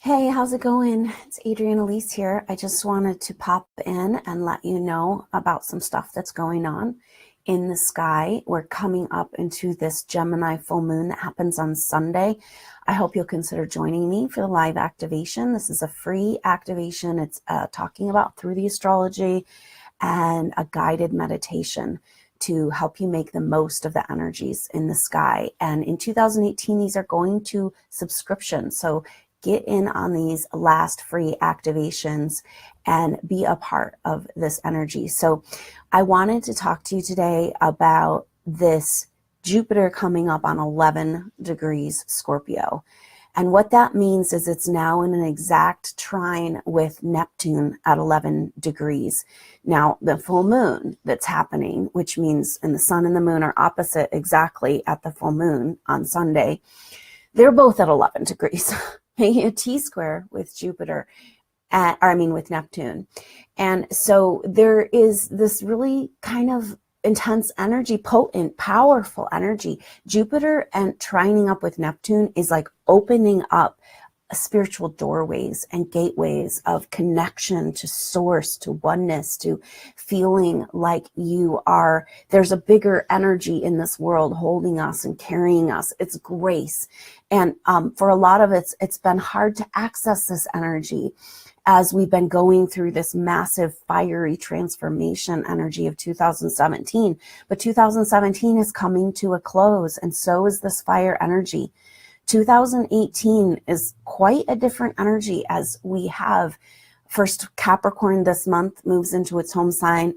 Hey, how's it going? It's Adrienne Elise here. I just wanted to pop in and let you know about some stuff that's going on in the sky. We're coming up into this Gemini full moon that happens on Sunday. I hope you'll consider joining me for the live activation. This is a free activation. It's talking about through the astrology and a guided meditation to help you make the most of the energies in the sky. And in 2018, these are going to subscription. So get in on these last free activations and be a part of this energy. So I wanted to talk to you today about this Jupiter coming up on 11 degrees Scorpio. And what that means is it's now in an exact trine with Neptune at 11 degrees. Now, the full moon that's happening, which means and the sun and the moon are opposite exactly at the full moon on Sunday, they're both at 11 degrees. Making a T-square with Jupiter, with Neptune. And so there is this really kind of intense energy, potent, powerful energy. Jupiter and trining up with Neptune is like opening up spiritual doorways and gateways of connection to source, to oneness, to feeling like there's a bigger energy in this world holding us and carrying us. It's grace. And for a lot of it's been hard to access this energy as we've been going through this massive fiery transformation energy of 2017. But 2017 is coming to a close, and so is this fire energy. 2018 is quite a different energy as we have first Capricorn this month moves into its home sign.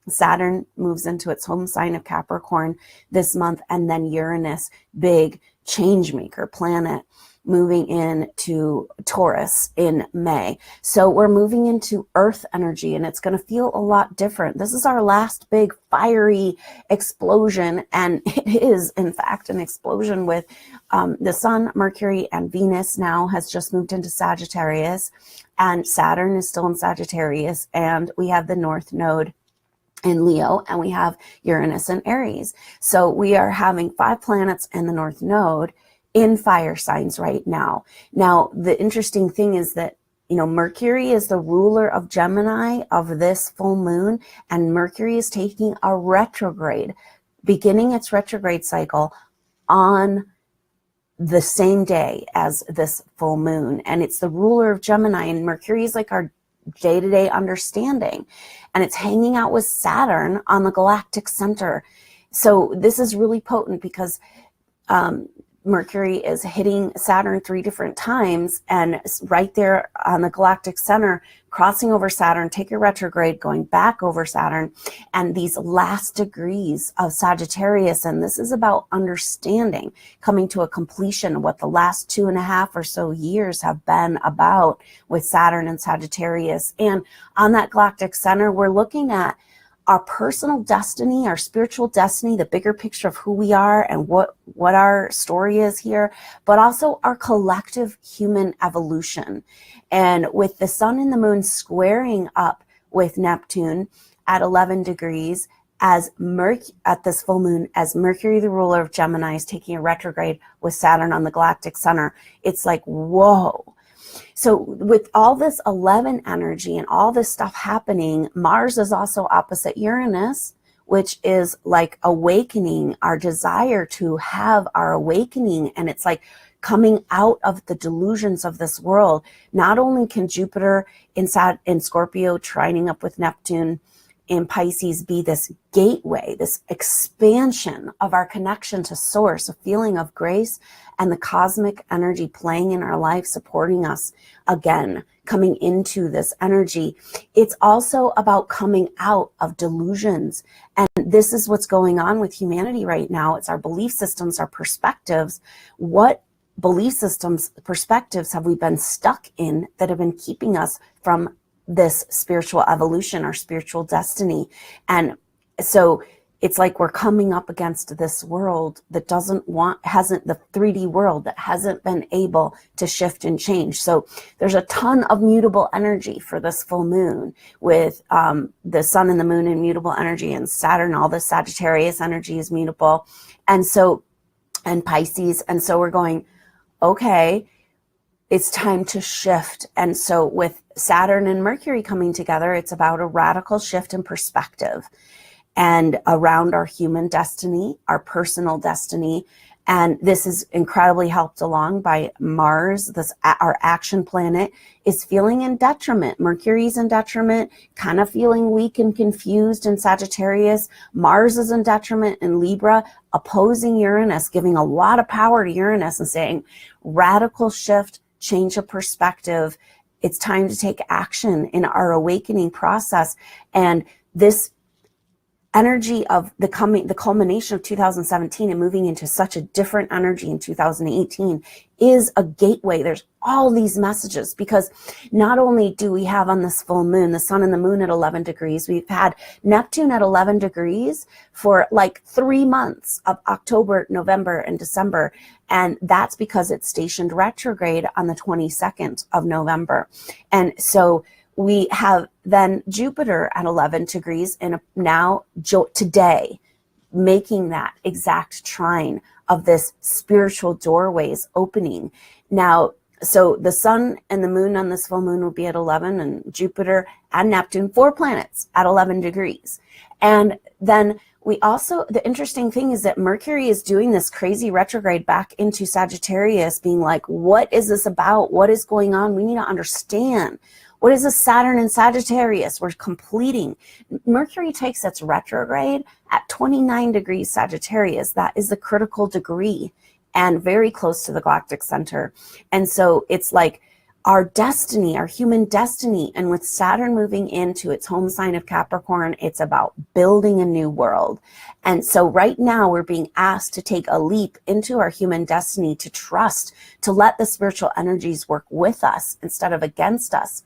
Saturn moves into its home sign of Capricorn this month, and then Uranus, big change maker planet, moving into Taurus in May. So we're moving into Earth energy, and it's going to feel a lot different. This is our last big fiery explosion, and it is, in fact, an explosion with the Sun, Mercury, and Venus now has just moved into Sagittarius, and Saturn is still in Sagittarius, and we have the North Node in Leo, and we have Uranus in Aries. So we are having 5 planets in the North Node in fire signs right now. Now, the interesting thing is that, Mercury is the ruler of Gemini of this full moon, and Mercury is taking a retrograde, beginning its retrograde cycle on the same day as this full moon. And it's the ruler of Gemini, and Mercury is like our day-to-day understanding. And it's hanging out with Saturn on the galactic center. So this is really potent because Mercury is hitting Saturn 3 different times, and right there on the galactic center, crossing over Saturn, taking a retrograde, going back over Saturn, and these last degrees of Sagittarius. And this is about understanding, coming to a completion, what the last 2.5 or so years have been about with Saturn and Sagittarius. And on that galactic center, we're looking at our personal destiny, our spiritual destiny, the bigger picture of who we are and what our story is here, but also our collective human evolution. And with the sun and the moon squaring up with Neptune at 11 degrees at this full moon, as Mercury, the ruler of Gemini, is taking a retrograde with Saturn on the galactic center, it's like, whoa. So with all this 11 energy and all this stuff happening, Mars is also opposite Uranus, which is like awakening, our desire to have our awakening. And it's like coming out of the delusions of this world. Not only can Jupiter in Scorpio trining up with Neptune in Pisces be this gateway, this expansion of our connection to source, a feeling of grace and the cosmic energy playing in our life, supporting us again, coming into this energy. It's also about coming out of delusions. And this is what's going on with humanity right now. It's our belief systems, our perspectives. What belief systems, perspectives have we been stuck in that have been keeping us from this spiritual evolution, our spiritual destiny? And so it's like we're coming up against this world that hasn't the 3D world that hasn't been able to shift and change. So there's a ton of mutable energy for this full moon with the sun and the moon in mutable energy, and Saturn, all the Sagittarius energy is mutable. And Pisces. And so we're going, okay, it's time to shift. And so with Saturn and Mercury coming together, it's about a radical shift in perspective and around our human destiny, our personal destiny. And this is incredibly helped along by Mars. Our action planet is feeling in detriment. Mercury's in detriment, kind of feeling weak and confused in Sagittarius. Mars is in detriment in Libra, opposing Uranus, giving a lot of power to Uranus and saying, radical shift, change of perspective. It's time to take action in our awakening process. And this energy of the culmination of 2017 and moving into such a different energy in 2018 is a gateway. There's all these messages, because not only do we have on this full moon, the sun and the moon at 11 degrees, we've had Neptune at 11 degrees for like 3 months of October, November, and December. And that's because it's stationed retrograde on the 22nd of November. And so we have then Jupiter at 11 degrees and now today making that exact trine of this spiritual doorways opening. Now, so the sun and the moon on this full moon will be at 11, and Jupiter and Neptune, 4 planets at 11 degrees. And then we also, the interesting thing is that Mercury is doing this crazy retrograde back into Sagittarius, being like, what is this about? What is going on? We need to understand. What is a Saturn in Sagittarius? We're completing. Mercury takes its retrograde at 29 degrees Sagittarius. That is the critical degree and very close to the galactic center. And so it's like our destiny, our human destiny. And with Saturn moving into its home sign of Capricorn, it's about building a new world. And so right now we're being asked to take a leap into our human destiny, to trust, to let the spiritual energies work with us instead of against us.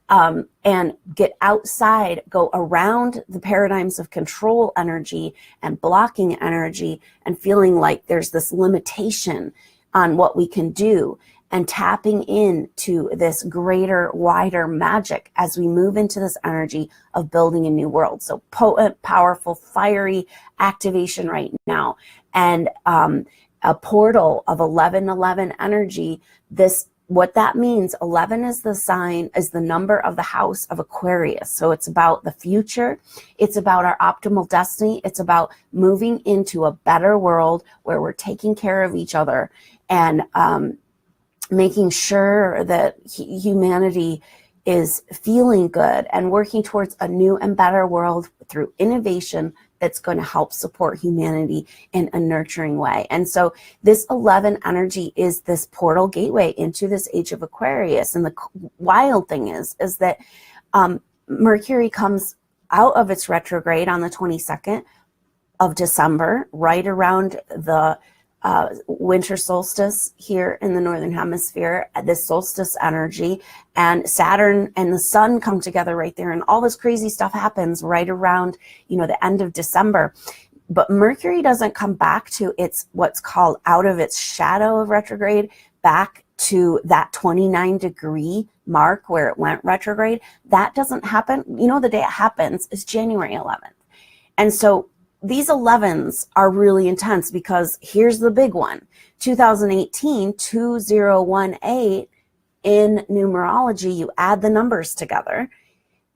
And get outside, go around the paradigms of control energy and blocking energy and feeling like there's this limitation on what we can do, and tapping into this greater, wider magic as we move into this energy of building a new world. So potent, powerful, fiery activation right now. And a portal of 1111 energy. What that means, 11 is the number of the house of Aquarius. So it's about the future. It's about our optimal destiny. It's about moving into a better world where we're taking care of each other and making sure that humanity is feeling good and working towards a new and better world through innovation that's going to help support humanity in a nurturing way. And so this 11 energy is this portal gateway into this age of Aquarius. And the wild thing is that Mercury comes out of its retrograde on the 22nd of December, right around the winter solstice here in the Northern Hemisphere, this solstice energy, and Saturn and the sun come together right there, and all this crazy stuff happens right around, the end of December. But Mercury doesn't come back to what's called out of its shadow of retrograde, back to that 29 degree mark where it went retrograde. That doesn't happen. The day it happens is January 11th. And so these 11s are really intense, because here's the big one. 2018, 2018, in numerology, you add the numbers together,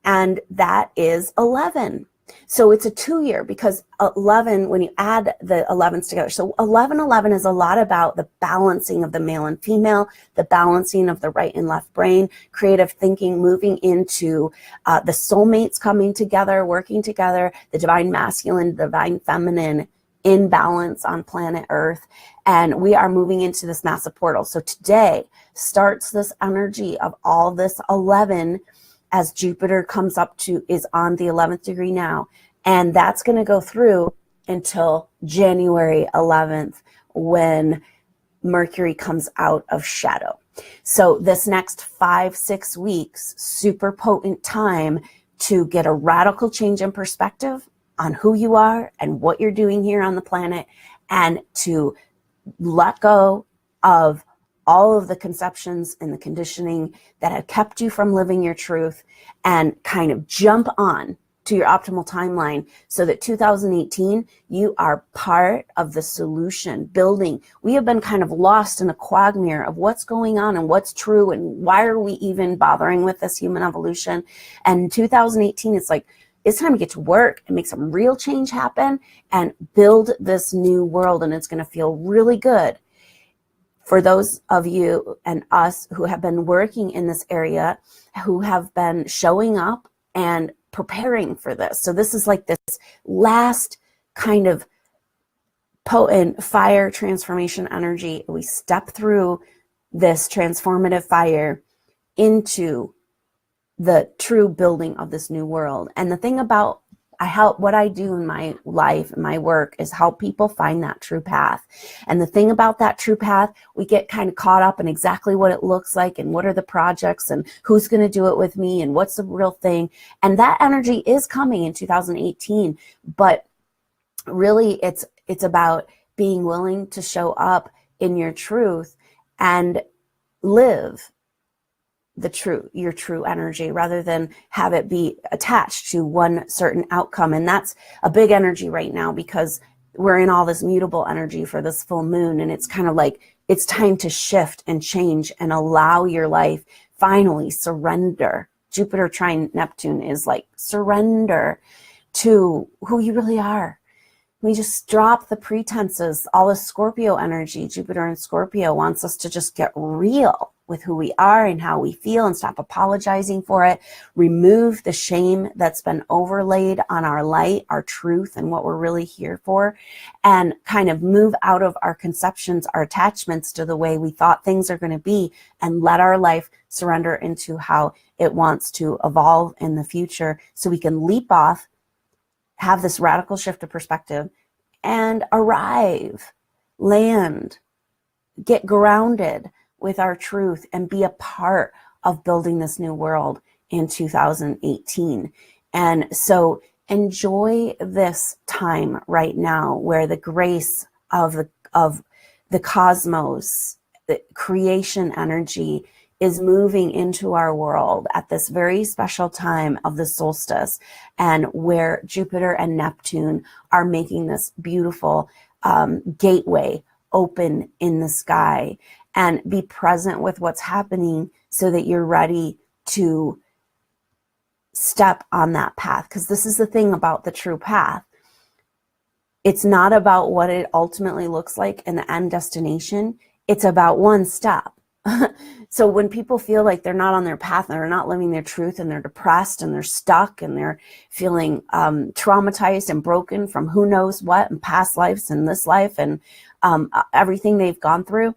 and that is 11. So it's a 2-year, because 11, when you add the 11s together, so 1111 is a lot about the balancing of the male and female, the balancing of the right and left brain, creative thinking, moving into the soulmates coming together, working together, the divine masculine, divine feminine in balance on planet Earth. And we are moving into this massive portal. So today starts this energy of all this 11, as Jupiter is on the 11th degree now. And that's going to go through until January 11th, when Mercury comes out of shadow. So this next 5-6 weeks, super potent time to get a radical change in perspective on who you are and what you're doing here on the planet, and to let go of all of the conceptions and the conditioning that have kept you from living your truth, and kind of jump on to your optimal timeline, so that 2018, you are part of the solution building. We have been kind of lost in a quagmire of what's going on and what's true and why are we even bothering with this human evolution. And 2018, it's like, it's time to get to work and make some real change happen and build this new world. And it's going to feel really good for those of you and us who have been working in this area, who have been showing up and preparing for this. So this is like this last kind of potent fire transformation energy. We step through this transformative fire into the true building of this new world. And the thing about what I do in my life and my work is help people find that true path. And the thing about that true path, we get kind of caught up in exactly what it looks like and what are the projects and who's going to do it with me and what's the real thing. And that energy is coming in 2018, but really it's about being willing to show up in your truth and live your true energy, rather than have it be attached to one certain outcome. And that's a big energy right now, because we're in all this mutable energy for this full moon. And it's kind of like, it's time to shift and change and allow your life finally surrender. Jupiter trine Neptune is like surrender to who you really are. We just drop the pretenses, all the Scorpio energy. Jupiter in Scorpio wants us to just get real with who we are and how we feel and stop apologizing for it. Remove the shame that's been overlaid on our light, our truth, and what we're really here for, and kind of move out of our conceptions, our attachments to the way we thought things are going to be, and let our life surrender into how it wants to evolve in the future, so we can leap off, have this radical shift of perspective, and arrive, land, get grounded with our truth, and be a part of building this new world in 2018. And so enjoy this time right now, where the grace of the cosmos, the creation energy, is moving into our world at this very special time of the solstice, and where Jupiter and Neptune are making this beautiful gateway open in the sky. And be present with what's happening so that you're ready to step on that path. Because this is the thing about the true path. It's not about what it ultimately looks like in the end destination. It's about one step. So when people feel like they're not on their path and they're not living their truth, and they're depressed and they're stuck and they're feeling traumatized and broken from who knows what and past lives and this life and everything they've gone through,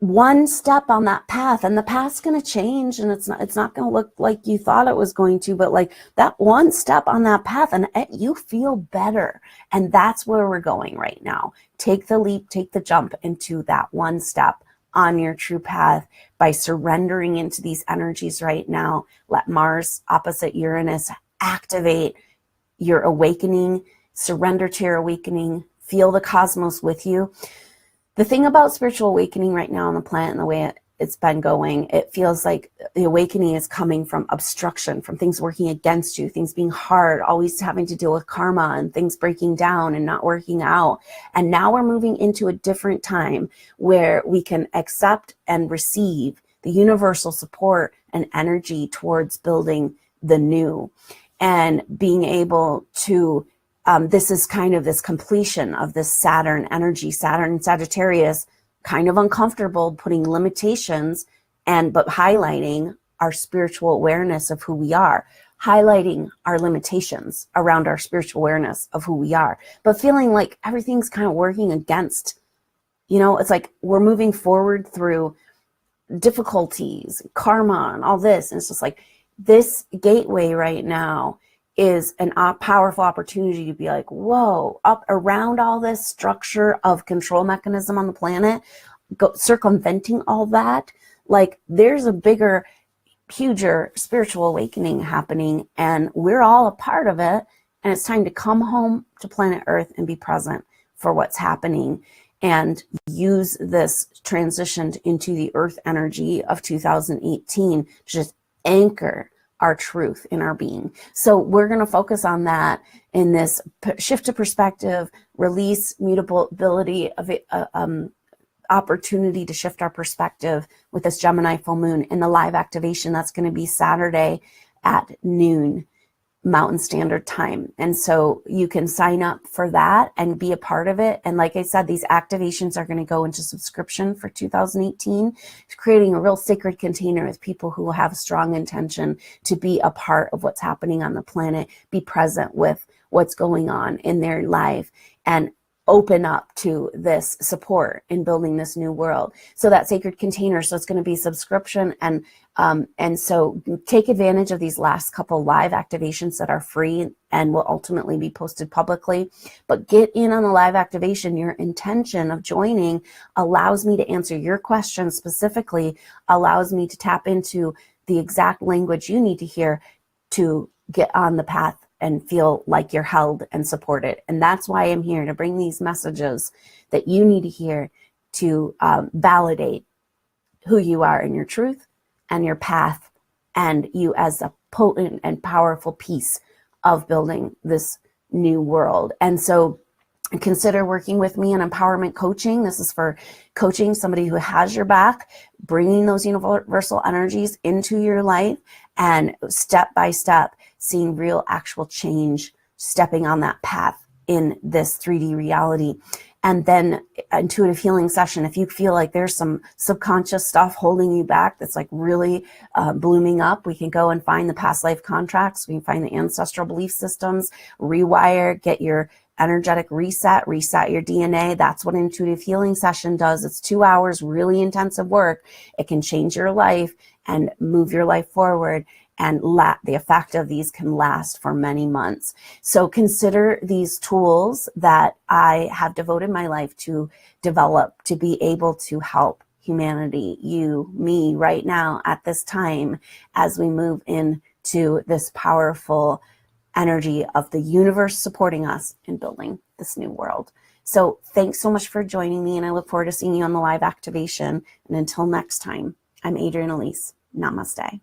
one step on that path, and the path's going to change, and it's not going to look like you thought it was going to, but like that one step on that path, and you feel better. And that's where we're going right now. Take the leap, take the jump into that one step on your true path by surrendering into these energies right now. Let Mars opposite Uranus activate your awakening. Surrender to your awakening. Feel the cosmos with you. The thing about spiritual awakening right now on the planet and the way it's been going, it feels like the awakening is coming from obstruction, from things working against you, things being hard, always having to deal with karma and things breaking down and not working out. And now we're moving into a different time where we can accept and receive the universal support and energy towards building the new, and being able to this is kind of this completion of this Saturn energy. Saturn and Sagittarius, kind of uncomfortable, putting limitations, but highlighting our spiritual awareness of who we are, highlighting our limitations around our spiritual awareness of who we are, but feeling like everything's kind of working against, it's like we're moving forward through difficulties, karma, and all this. And it's just like this gateway right now is a powerful opportunity to be like, whoa, up around all this structure of control mechanism on the planet, circumventing all that, like there's a bigger, huger spiritual awakening happening, and we're all a part of it. And it's time to come home to planet Earth and be present for what's happening, and use this transition into the Earth energy of 2018 to just anchor our truth in our being. So we're going to focus on that in this shift to perspective, release mutability of opportunity to shift our perspective with this Gemini full moon in the live activation. That's going to be Saturday at noon Mountain Standard Time. And so you can sign up for that and be a part of it. And like I said, these activations are going to go into subscription for 2018, creating a real sacred container with people who have a strong intention to be a part of what's happening on the planet, be present with what's going on in their life, and open up to this support in building this new world. So that sacred container, so it's going to be subscription, and so take advantage of these last couple live activations that are free and will ultimately be posted publicly. But get in on the live activation. Your intention of joining allows me to answer your questions specifically, allows me to tap into the exact language you need to hear to get on the path and feel like you're held and supported. And that's why I'm here, to bring these messages that you need to hear to validate who you are in your truth and your path, and you as a potent and powerful piece of building this new world. And so consider working with me in empowerment coaching. This is for coaching somebody who has your back, bringing those universal energies into your life, and step by step seeing real actual change, stepping on that path in this 3D reality. And then intuitive healing session. If you feel like there's some subconscious stuff holding you back that's like really blooming up, we can go and find the past life contracts. We can find the ancestral belief systems, rewire, get your energetic reset your DNA. That's what an intuitive healing session does. It's 2 hours, really intensive work. It can change your life and move your life forward. And the effect of these can last for many months. So consider these tools that I have devoted my life to develop to be able to help humanity, you, me, right now at this time, as we move into this powerful energy of the universe supporting us in building this new world. So thanks so much for joining me, and I look forward to seeing you on the live activation. And until next time, I'm Adrienne Elise. Namaste.